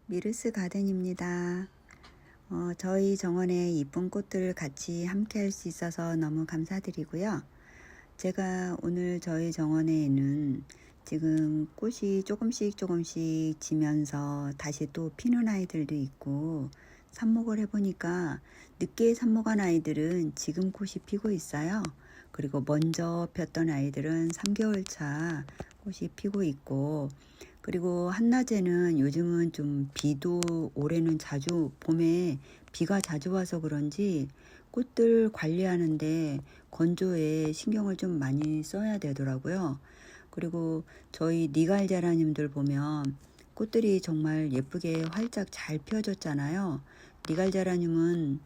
미르스 가든입니다. 저희 정원에 이쁜 꽃들 같이 함께 할 수 있어서 너무 감사드리고요. 제가 오늘 저희 정원에는 지금 꽃이 조금씩 지면서 다시 또 피는 아이들도 있고, 삽목을 해보니까 늦게 삽목한 아이들은 지금 꽃이 피고 있어요. 그리고 먼저 폈던 아이들은 3개월 차 꽃이 피고 있고, 그리고 한낮에는 요즘은 좀 비도 올해는 자주 봄에 비가 자주 와서 그런지 꽃들 관리하는데 건조에 신경을 좀 많이 써야 되더라고요. 그리고 저희 니갈자라님들 보면 꽃들이 정말 예쁘게 활짝 잘 펴졌잖아요. 니갈자라님은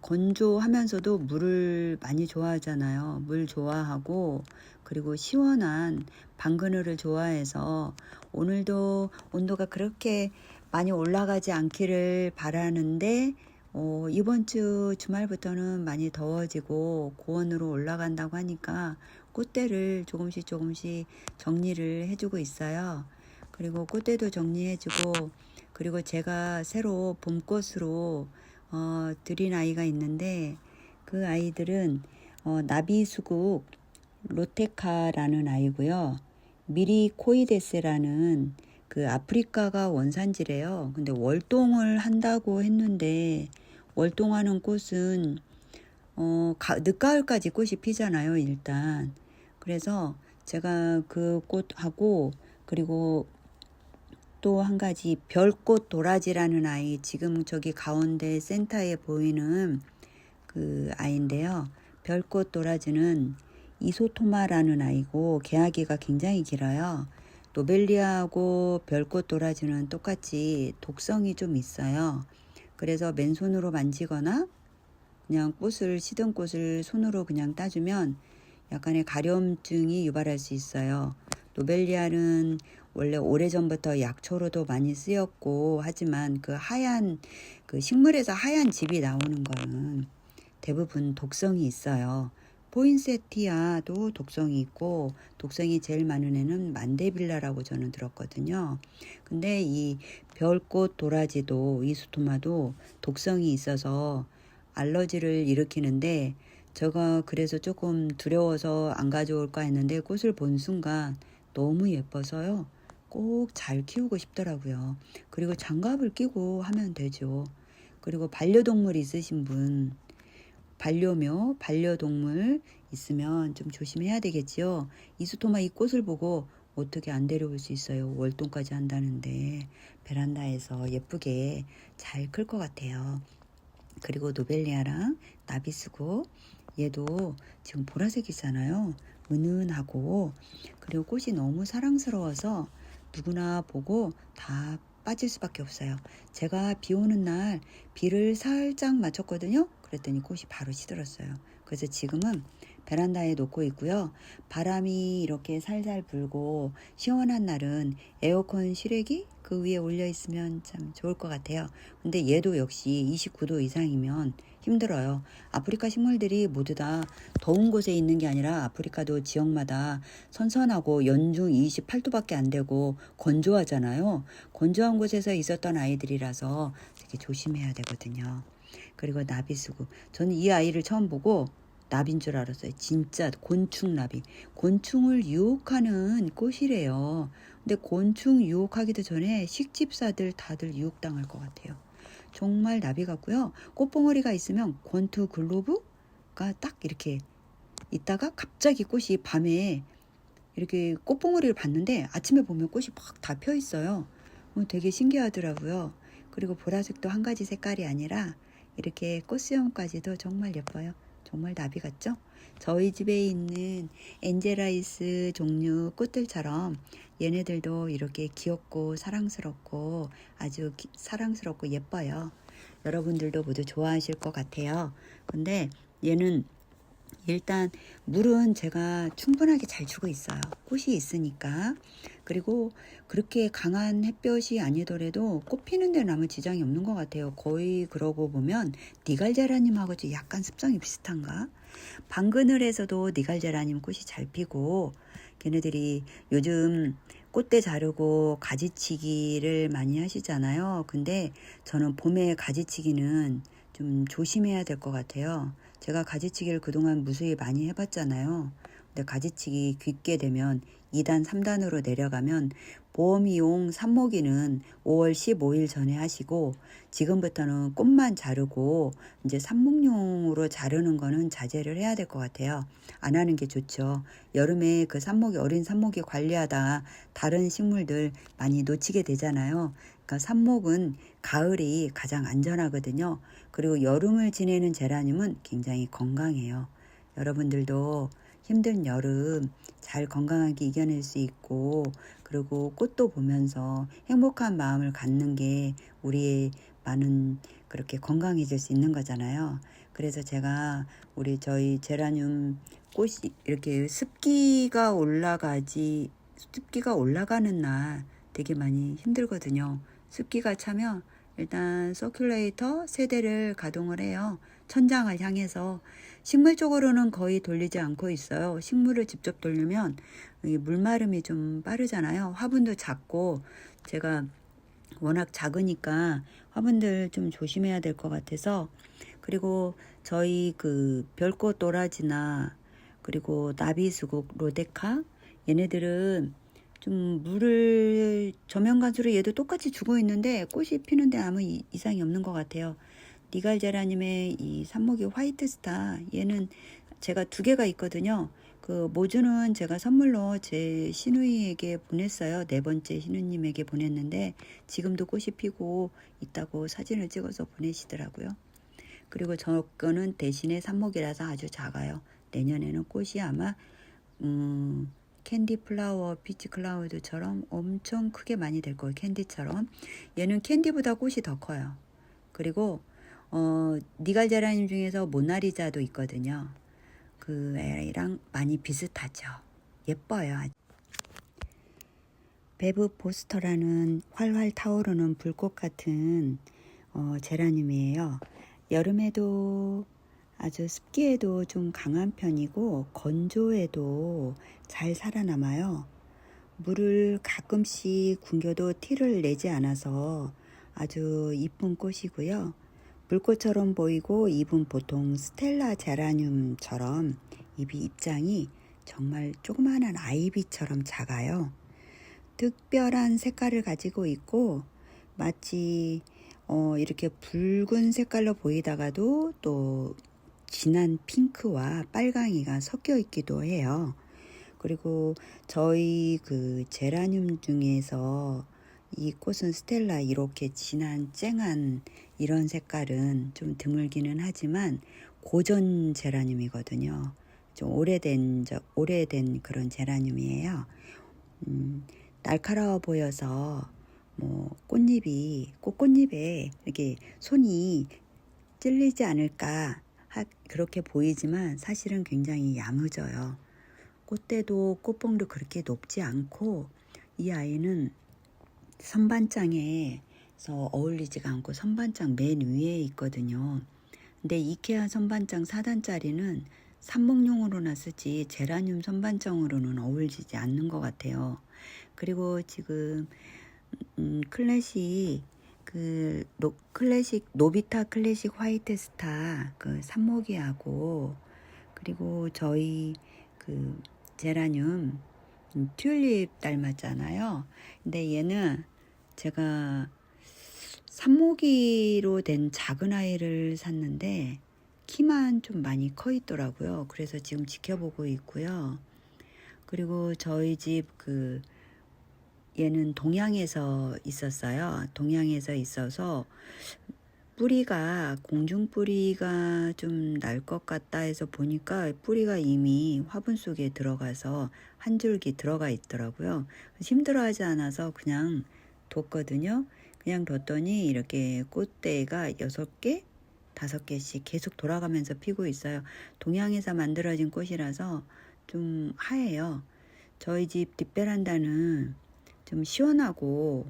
건조하면서도 물을 많이 좋아하잖아요. 물 좋아하고, 그리고 시원한 방그늘을 좋아해서 오늘도 온도가 그렇게 많이 올라가지 않기를 바라는데, 이번 주 주말부터는 많이 더워지고 고온으로 올라간다고 하니까 꽃대를 조금씩 정리를 해주고 있어요. 그리고 꽃대도 정리해주고, 그리고 제가 새로 봄꽃으로 들인 아이가 있는데, 그 아이들은 나비수국 로테카라는 아이고요. 미리코이데스라는 그 아프리카가 원산지래요. 근데 월동을 한다고 했는데, 월동하는 꽃은 늦가을까지 꽃이 피잖아요, 일단. 그래서 제가 그 꽃하고, 그리고 또 한 가지 별꽃 도라지라는 아이, 지금 저기 가운데 센터에 보이는 그 아이인데요. 별꽃 도라지는 이소토마라는 아이고 개화기가 굉장히 길어요. 노벨리아하고 별꽃 도라지는 똑같이 독성이 좀 있어요. 그래서 맨손으로 만지거나 그냥 꽃을 시든 꽃을 손으로 그냥 따주면 약간의 가려움증이 유발할 수 있어요. 노벨리아는 원래 오래전부터 약초로도 많이 쓰였고 하지만 그 하얀 그 식물에서 하얀 즙이 나오는 거는 대부분 독성이 있어요. 포인세티아도 독성이 있고, 독성이 제일 많은 애는 만데빌라라고 저는 들었거든요. 근데 이 별꽃 도라지도 이수토마도 독성이 있어서 알러지를 일으키는데, 제가 그래서 조금 두려워서 안 가져올까 했는데 꽃을 본 순간 너무 예뻐서요. 꼭 잘 키우고 싶더라고요. 그리고 장갑을 끼고 하면 되죠. 그리고 반려동물 있으신 분, 반려묘, 반려동물 있으면 좀 조심해야 되겠지요. 이수토마 이 꽃을 보고 어떻게 안 데려올 수 있어요. 월동까지 한다는데 베란다에서 예쁘게 잘 클 것 같아요. 그리고 노벨리아랑 나비스고 얘도 지금 보라색이잖아요. 은은하고, 그리고 꽃이 너무 사랑스러워서 누구나 보고 다 빠질 수밖에 없어요. 제가 비 오는 날 비를 살짝 맞췄거든요. 그랬더니 꽃이 바로 시들었어요. 그래서 지금은 베란다에 놓고 있고요. 바람이 이렇게 살살 불고 시원한 날은 에어컨 실외기 그 위에 올려 있으면 참 좋을 것 같아요. 근데 얘도 역시 29도 이상이면 힘들어요. 아프리카 식물들이 모두 다 더운 곳에 있는 게 아니라 아프리카도 지역마다 선선하고 연중 28도밖에 안 되고 건조하잖아요. 건조한 곳에서 있었던 아이들이라서 되게 조심해야 되거든요. 그리고 나비수국. 저는 이 아이를 처음 보고 나비인 줄 알았어요. 진짜 곤충나비. 곤충을 유혹하는 꽃이래요. 근데 곤충 유혹하기도 전에 식집사들 다들 유혹당할 것 같아요. 정말 나비 같고요. 꽃봉오리가 있으면 권투 글로브가 딱 이렇게 있다가 갑자기 꽃이 밤에 이렇게 꽃봉오리를 봤는데 아침에 보면 꽃이 막 다 펴 있어요. 되게 신기하더라고요. 그리고 보라색도 한 가지 색깔이 아니라 이렇게 꽃수염까지도 정말 예뻐요. 정말 나비 같죠? 저희 집에 있는 엔젤라이스 종류 꽃들처럼 얘네들도 이렇게 귀엽고 사랑스럽고 아주 사랑스럽고 예뻐요. 여러분들도 모두 좋아하실 것 같아요. 근데 얘는 일단 물은 제가 충분하게 잘 주고 있어요. 꽃이 있으니까. 그리고 그렇게 강한 햇볕이 아니더라도 꽃 피는 데는 아무 지장이 없는 것 같아요. 거의 그러고 보면 니갈제라님하고 약간 습성이 비슷한가? 방그늘에서도 니갈제라님 꽃이 잘 피고, 걔네들이 요즘 꽃대 자르고 가지치기를 많이 하시잖아요. 근데 저는 봄에 가지치기는 좀 조심해야 될 것 같아요. 제가 가지치기를 그동안 무수히 많이 해봤잖아요. 근데 가지치기 깊게 되면 2단, 3단으로 내려가면 보험이용 삽모기는 5월 15일 전에 하시고 지금부터는 꽃만 자르고 이제 삽목용으로 자르는 거는 자제를 해야 될 것 같아요. 안 하는 게 좋죠. 여름에 그 삽목이 어린 삽목이 관리하다 다른 식물들 많이 놓치게 되잖아요. 그러니까 삽목은 가을이 가장 안전하거든요. 그리고 여름을 지내는 제라늄은 굉장히 건강해요. 여러분들도 힘든 여름 잘 건강하게 이겨낼 수 있고 그리고 꽃도 보면서 행복한 마음을 갖는 게 우리의 많은 그렇게 건강해질 수 있는 거잖아요. 그래서 제가 저희 제라늄 꽃이 이렇게 습기가 올라가는 날 되게 많이 힘들거든요. 습기가 차면 일단 서큘레이터 세대를 가동을 해요. 천장을 향해서. 식물 쪽으로는 거의 돌리지 않고 있어요. 식물을 직접 돌리면 물마름이 좀 빠르잖아요. 화분도 작고 제가 워낙 작으니까 화분들 좀 조심해야 될 것 같아서. 그리고 저희 그 별꽃 도라지나 그리고 나비수국 로데카 얘네들은 좀 물을 저면관수로 얘도 똑같이 주고 있는데 꽃이 피는데 아무 이상이 없는 것 같아요. 니갈제라님의 이 삽목이 화이트스타 얘는 제가 2개가 있거든요. 그 모주는 제가 선물로 제 시누이에게 보냈어요. 4번째 시누님에게 보냈는데 지금도 꽃이 피고 있다고 사진을 찍어서 보내시더라고요. 그리고 저 거는 대신에 삽목이라서 아주 작아요. 내년에는 꽃이 아마 캔디 플라워, 피치 클라우드처럼 엄청 크게 많이 될 거예요. 캔디처럼. 얘는 캔디보다 꽃이 더 커요. 그리고 니갈제라늄 중에서 모나리자도 있거든요. 그 애랑 많이 비슷하죠. 예뻐요. 베브 포스터라는 활활 타오르는 불꽃 같은 제라늄이에요. 여름에도 아주 습기에도 좀 강한 편이고 건조에도 잘 살아남아요. 물을 가끔씩 굶겨도 티를 내지 않아서 아주 이쁜 꽃이고요. 불꽃처럼 보이고 잎은 보통 스텔라 제라늄처럼 입장이 정말 조그마한 아이비처럼 작아요. 특별한 색깔을 가지고 있고 마치 이렇게 붉은 색깔로 보이다가도 또 진한 핑크와 빨강이가 섞여 있기도 해요. 그리고 저희 그 제라늄 중에서 이 꽃은 스텔라 이렇게 진한 쨍한 이런 색깔은 좀 드물기는 하지만 고전 제라늄이거든요. 좀 오래된 그런 제라늄이에요. 날카로워 보여서 뭐 꽃꽃잎에 이렇게 손이 찔리지 않을까 그렇게 보이지만 사실은 굉장히 야무져요. 꽃대도 꽃봉도 그렇게 높지 않고 이 아이는 선반장에서 어울리지가 않고 선반장 맨 위에 있거든요. 근데 이케아 선반장 4단짜리는 삽목용으로나 쓰지 제라늄 선반장으로는 어울리지 않는 것 같아요. 그리고 지금 클래식 노비타 클래식 화이트 스타 그 삽목이하고 그리고 저희 그 제라늄 튤립 닮았잖아요. 근데 얘는 제가 삽목이로 된 작은 아이를 샀는데 키만 좀 많이 커 있더라고요. 그래서 지금 지켜보고 있고요. 그리고 저희 집 얘는 동양에서 있었어요. 동양에서 있어서 뿌리가 공중뿌리가 좀 날 것 같다 해서 보니까 뿌리가 이미 화분 속에 들어가서 한 줄기 들어가 있더라고요. 힘들어하지 않아서 그냥 뒀거든요. 그냥 뒀더니 이렇게 꽃대가 6개, 5개씩 계속 돌아가면서 피고 있어요. 동양에서 만들어진 꽃이라서 좀 하얘요. 저희 집 뒷베란다는 좀 시원하고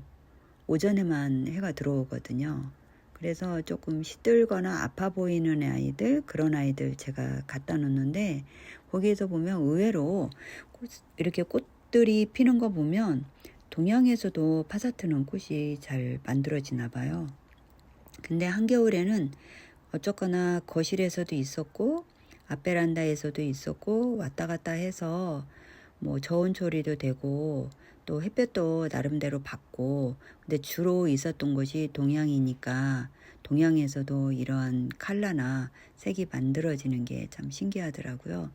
오전에만 해가 들어오거든요. 그래서 조금 시들거나 아파 보이는 아이들, 그런 아이들 제가 갖다 놓는데 거기에서 보면 의외로 이렇게 꽃들이 피는 거 보면 동양에서도 파사트는 꽃이 잘 만들어지나 봐요. 근데 한겨울에는 어쨌거나 거실에서도 있었고 앞베란다에서도 있었고 왔다 갔다 해서 뭐 저온 처리도 되고 또 햇볕도 나름대로 받고, 근데 주로 있었던 곳이 동양이니까 동양에서도 이러한 컬러나 색이 만들어지는 게 참 신기하더라고요.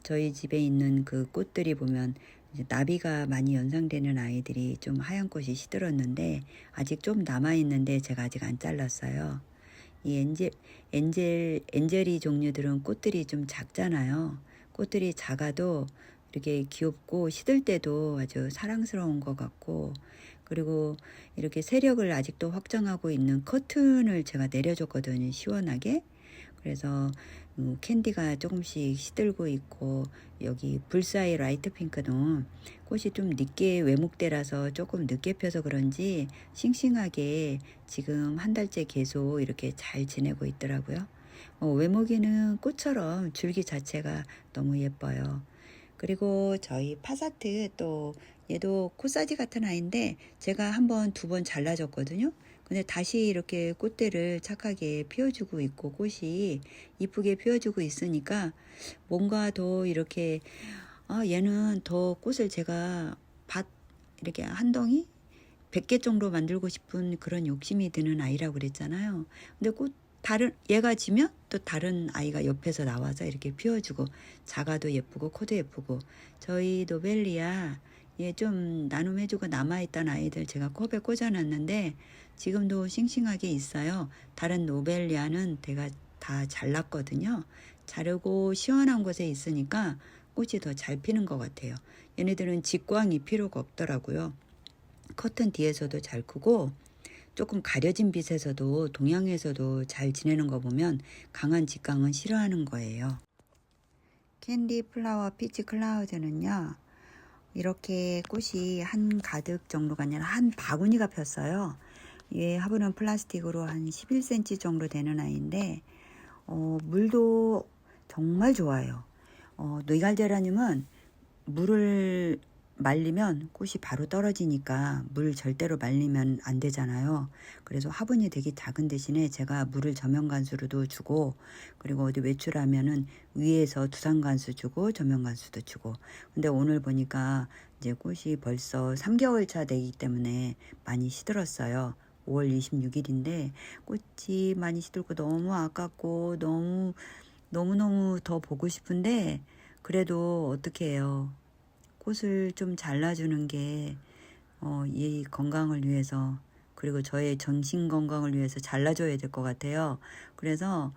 저희 집에 있는 그 꽃들이 보면 이제 나비가 많이 연상되는 아이들이 좀 하얀 꽃이 시들었는데 아직 좀 남아있는데 제가 아직 안 잘랐어요. 이 엔젤이 종류들은 꽃들이 좀 작잖아요. 꽃들이 작아도 이렇게 귀엽고 시들 때도 아주 사랑스러운 것 같고, 그리고 이렇게 세력을 아직도 확장하고 있는 커튼을 제가 내려줬거든요. 시원하게. 그래서 캔디가 조금씩 시들고 있고, 여기 불사의 라이트 핑크는 꽃이 좀 늦게 외목대라서 조금 늦게 펴서 그런지 싱싱하게 지금 한 달째 계속 이렇게 잘 지내고 있더라고요. 외목이는 꽃처럼 줄기 자체가 너무 예뻐요. 그리고 저희 파사트 또 얘도 코사지 같은 아이인데 제가 한번 두 번 잘라줬거든요. 근데 다시 이렇게 꽃대를 착하게 피워주고 있고 꽃이 이쁘게 피워주고 있으니까 뭔가 더 이렇게 얘는 더 꽃을 제가 밭 이렇게 한 덩이 100개 정도 만들고 싶은 그런 욕심이 드는 아이라고 그랬잖아요. 근데 꽃 다른 얘가 지면 또 다른 아이가 옆에서 나와서 이렇게 피워주고, 작아도 예쁘고 코도 예쁘고. 저희 노벨리아 얘 좀 나눔해주고 남아있던 아이들 제가 컵에 꽂아놨는데 지금도 싱싱하게 있어요. 다른 노벨리아는 제가 다 잘랐거든요. 자르고 시원한 곳에 있으니까 꽃이 더 잘 피는 것 같아요. 얘네들은 직광이 필요가 없더라고요. 커튼 뒤에서도 잘 크고 조금 가려진 빛에서도 동양에서도 잘 지내는 거 보면 강한 직광은 싫어하는 거예요. 캔디 플라워 피치 클라우드는요, 이렇게 꽃이 한 가득 정도가 아니라 한 바구니가 폈어요. 얘 화분은 플라스틱으로 한 11cm 정도 되는 아이인데 물도 정말 좋아요. 노이갈제라늄은 물을 말리면 꽃이 바로 떨어지니까 물 절대로 말리면 안 되잖아요. 그래서 화분이 되게 작은 대신에 제가 물을 저면간수로도 주고, 그리고 어디 외출하면은 위에서 두상간수 주고 저면간수도 주고. 근데 오늘 보니까 이제 꽃이 벌써 3개월 차 되기 때문에 많이 시들었어요. 5월 26일인데 꽃이 많이 시들고 너무 아깝고 너무너무 더 보고 싶은데 그래도 어떻게 해요. 꽃을 좀 잘라주는 게 이 건강을 위해서, 그리고 저의 정신 건강을 위해서 잘라줘야 될 것 같아요. 그래서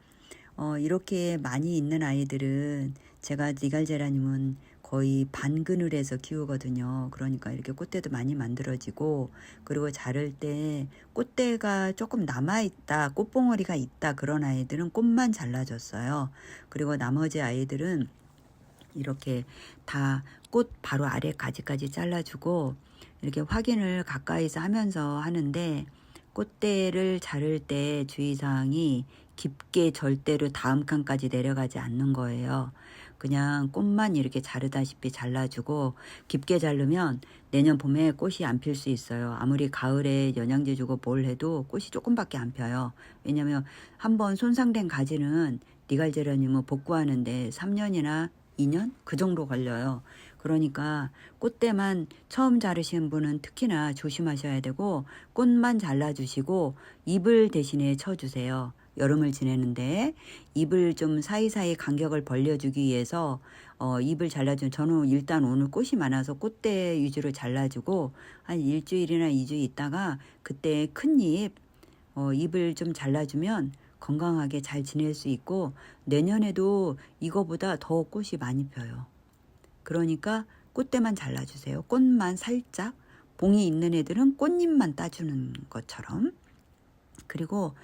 이렇게 많이 있는 아이들은 제가 니갈제라늄은 거의 반그늘에서 키우거든요. 그러니까 이렇게 꽃대도 많이 만들어지고, 그리고 자를 때 꽃대가 조금 남아있다, 꽃봉오리가 있다, 그런 아이들은 꽃만 잘라줬어요. 그리고 나머지 아이들은 이렇게 다 꽃 바로 아래 가지까지 잘라주고 이렇게 확인을 가까이서 하면서 하는데, 꽃대를 자를 때 주의사항이 깊게 절대로 다음 칸까지 내려가지 않는 거예요. 그냥 꽃만 이렇게 자르다시피 잘라주고, 깊게 자르면 내년 봄에 꽃이 안 필 수 있어요. 아무리 가을에 영양제 주고 뭘 해도 꽃이 조금밖에 안 펴요. 왜냐면 한번 손상된 가지는 니갈제라늄은 복구하는데 3년이나 2년? 그 정도 걸려요. 그러니까 꽃대만 처음 자르시는 분은 특히나 조심하셔야 되고, 꽃만 잘라주시고 잎을 대신에 쳐주세요. 여름을 지내는데 잎을 좀 사이사이 간격을 벌려주기 위해서 잎을 잘라주면, 저는 일단 오늘 꽃이 많아서 꽃대 위주로 잘라주고 한 일주일이나 2주 있다가 그때 큰 잎을 좀 잘라주면 건강하게 잘 지낼 수 있고 내년에도 이거보다 더 꽃이 많이 펴요. 그러니까 꽃대만 잘라주세요. 꽃만 살짝, 봉이 있는 애들은 꽃잎만 따주는 것처럼. 그리고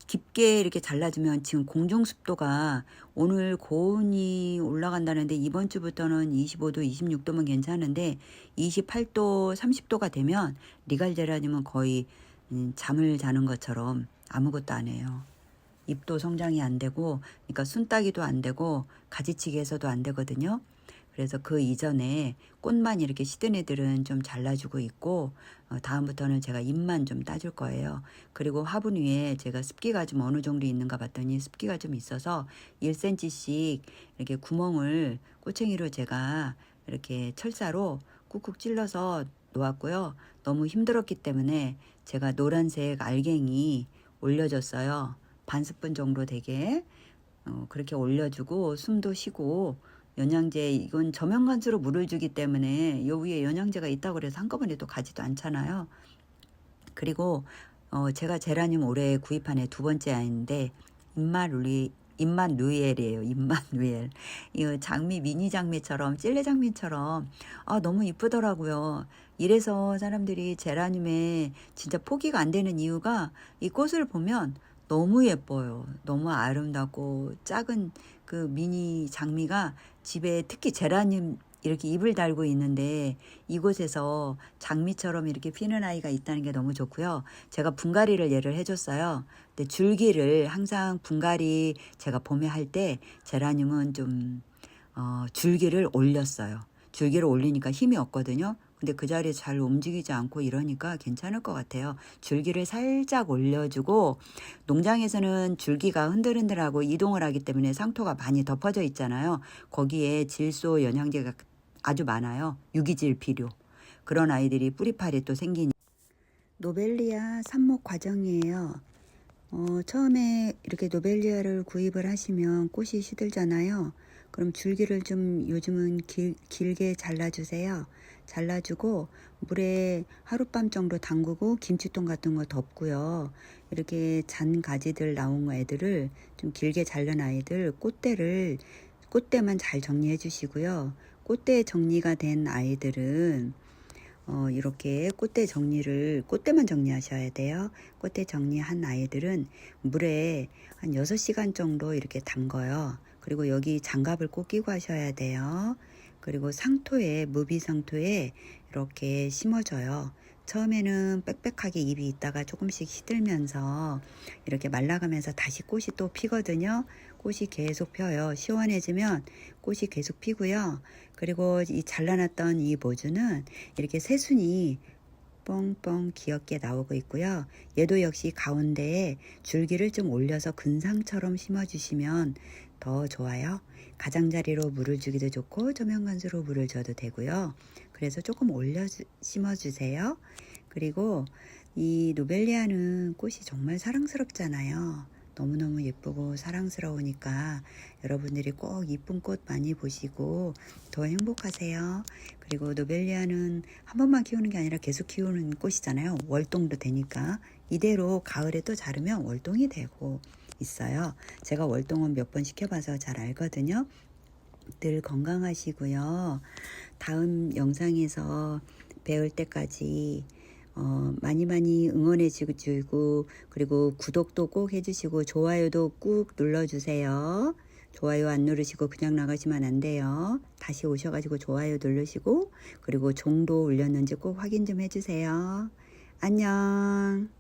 깊게 이렇게 잘라주면, 지금 공중 습도가 오늘 고온이 올라간다는데 이번 주부터는 25도, 26도면 괜찮은데 28도, 30도가 되면 니갈제라늄은 거의 잠을 자는 것처럼 아무것도 안 해요. 잎도 성장이 안 되고, 그러니까 순따기도 안 되고 가지치기해서도 안 되거든요. 그래서 그 이전에 꽃만 이렇게 시든 애들은 좀 잘라주고 있고 다음부터는 제가 잎만 좀 따줄 거예요. 그리고 화분 위에 제가 습기가 좀 어느 정도 있는가 봤더니 습기가 좀 있어서 1cm씩 이렇게 구멍을 꼬챙이로 제가 이렇게 철사로 꾹꾹 찔러서 놓았고요. 너무 힘들었기 때문에 제가 노란색 알갱이 올려줬어요. 반 스푼 정도 되게 그렇게 올려주고 숨도 쉬고 영양제 이건 저면관수로 물을 주기 때문에 요 위에 영양제가 있다고 그래서 한꺼번에 또 가지도 않잖아요. 그리고 제가 제라늄 올해 구입한 애 두 번째 아이인데 잎맛 누엘이에요. 잎맛 누엘. 이 장미 미니 장미처럼 찔레 장미처럼 너무 이쁘더라고요. 이래서 사람들이 제라늄에 진짜 포기가 안 되는 이유가 이 꽃을 보면 너무 예뻐요. 너무 아름답고 작은 그 미니 장미가 집에 특히 제라늄 이렇게 잎을 달고 있는데 이곳에서 장미처럼 이렇게 피는 아이가 있다는 게 너무 좋고요. 제가 분갈이를 예를 해줬어요. 근데 줄기를 항상 분갈이 제가 봄에 할 때 제라늄은 좀 줄기를 올렸어요. 줄기를 올리니까 힘이 없거든요. 근데 그 자리에 잘 움직이지 않고 이러니까 괜찮을 것 같아요. 줄기를 살짝 올려주고 농장에서는 줄기가 흔들흔들하고 이동을 하기 때문에 상토가 많이 덮어져 있잖아요. 거기에 질소 영양제가 아주 많아요. 유기질 비료. 그런 아이들이 뿌리팔이 또 생기니. 노벨리아 삽목 과정이에요. 처음에 이렇게 노벨리아를 구입을 하시면 꽃이 시들잖아요. 그럼 줄기를 좀 요즘은 길게 잘라주세요. 잘라주고 물에 하룻밤 정도 담그고 김치통 같은 거 덮고요. 이렇게 잔 가지들 나온 애들을 좀 길게 자른 아이들 꽃대만 잘 정리해 주시고요. 꽃대 정리가 된 아이들은 이렇게 꽃대만 정리하셔야 돼요. 꽃대 정리한 아이들은 물에 한 6시간 정도 이렇게 담궈요. 그리고 여기 장갑을 꼭 끼고 하셔야 돼요. 그리고 무비상토에 이렇게 심어줘요. 처음에는 빽빽하게 잎이 있다가 조금씩 시들면서 이렇게 말라가면서 다시 꽃이 또 피거든요. 꽃이 계속 펴요. 시원해지면 꽃이 계속 피고요. 그리고 이 잘라놨던 이 모주는 이렇게 새순이 뻥뻥 귀엽게 나오고 있고요. 얘도 역시 가운데에 줄기를 좀 올려서 근상처럼 심어주시면 더 좋아요. 가장자리로 물을 주기도 좋고 저면관수로 물을 줘도 되고요. 그래서 조금 올려 심어주세요. 그리고 이 노벨리아는 꽃이 정말 사랑스럽잖아요. 너무너무 예쁘고 사랑스러우니까 여러분들이 꼭 이쁜 꽃 많이 보시고 더 행복하세요. 그리고 노벨리아는 한 번만 키우는 게 아니라 계속 키우는 꽃이잖아요. 월동도 되니까 이대로 가을에 또 자르면 월동이 되고 있어요. 제가 월동은 몇 번 시켜봐서 잘 알거든요. 늘 건강하시고요. 다음 영상에서 뵐 때까지 많이 응원해 주시고 그리고 구독도 꼭 해주시고 좋아요도 꾹 눌러주세요. 좋아요 안 누르시고 그냥 나가시면 안 돼요. 다시 오셔가지고 좋아요 누르시고 그리고 종도 올렸는지 꼭 확인 좀 해주세요. 안녕.